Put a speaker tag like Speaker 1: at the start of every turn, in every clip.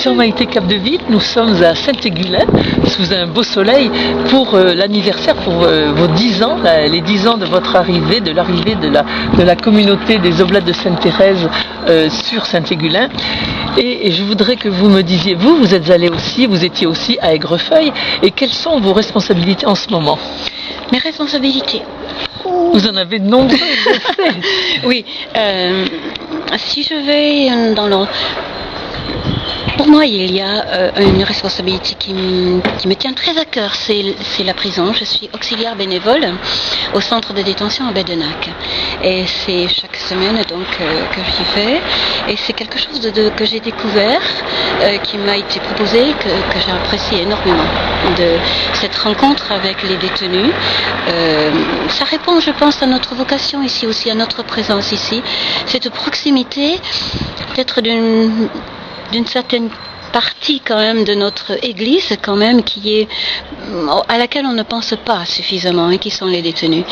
Speaker 1: Sœur Maïté Capdeville, nous sommes à Saint-Égulin, sous un beau soleil, pour l'anniversaire, pour vos 10 ans, les 10 ans de votre arrivée, de l'arrivée de la communauté des Oblates de Sainte-Thérèse sur Saint-Égulin. Et je voudrais que vous me disiez, vous êtes allé aussi, vous étiez aussi à Aigrefeuille, et quelles sont vos responsabilités en ce moment?
Speaker 2: Mes responsabilités.
Speaker 1: Vous en avez de nombreuses, je sais.
Speaker 2: Oui, si je vais dans le... Pour moi, il y a une responsabilité qui me tient très à cœur, c'est la prison. Je suis auxiliaire bénévole au centre de détention à Bédenac. Et c'est chaque semaine donc que j'y vais. Et c'est quelque chose que j'ai découvert, qui m'a été proposé, que j'apprécie énormément. De cette rencontre avec les détenus. Ça répond, je pense, à notre vocation ici aussi, à notre présence ici. Cette proximité, peut-être d'une certaine partie quand même de notre Église quand même à laquelle on ne pense pas suffisamment, qui sont les détenus,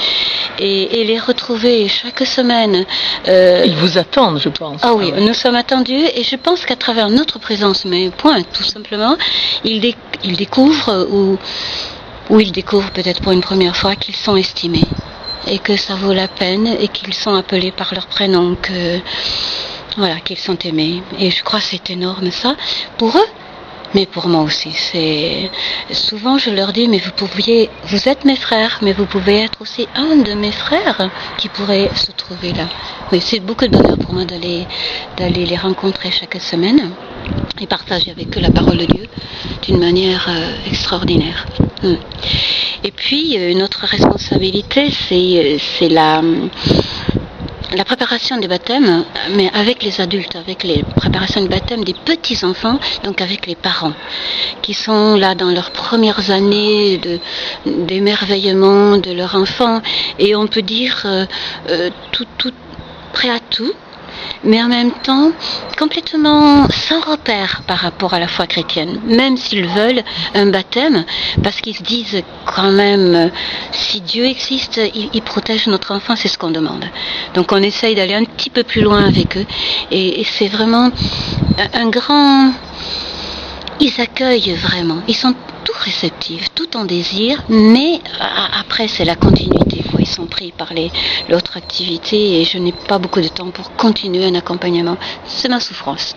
Speaker 2: et les retrouver chaque semaine.
Speaker 1: Ils vous attendent, je pense.
Speaker 2: Ah oui, nous sommes attendus, et je pense qu'à travers notre présence, mais point, tout simplement, ils découvrent ou ils découvrent peut-être pour une première fois qu'ils sont estimés et que ça vaut la peine et qu'ils sont appelés par leur prénom, voilà, qu'ils sont aimés. Et je crois que c'est énorme ça, pour eux, mais pour moi aussi. Souvent je leur dis, mais vous êtes mes frères, mais vous pouvez être aussi un de mes frères qui pourrait se trouver là. Oui, c'est beaucoup de bonheur pour moi d'aller les rencontrer chaque semaine et partager avec eux la parole de Dieu d'une manière extraordinaire. Et puis une autre responsabilité, c'est la préparation des baptêmes, mais avec les adultes, avec les préparations de baptême des petits-enfants, donc avec les parents, qui sont là dans leurs premières années d'émerveillement de leur enfant, et on peut dire tout prêt à tout, mais en même temps complètement sans repère par rapport à la foi chrétienne, même s'ils veulent un baptême, parce qu'ils se disent quand même, si Dieu existe, il protège notre enfant, c'est ce qu'on demande. Donc on essaye d'aller un petit peu plus loin avec eux, et c'est vraiment un grand... Ils accueillent vraiment, ils sont tout réceptifs, tout en désir, mais après c'est la continuité, quoi. Ils sont pris par l'autre activité, et je n'ai pas beaucoup de temps pour continuer un accompagnement. C'est ma souffrance.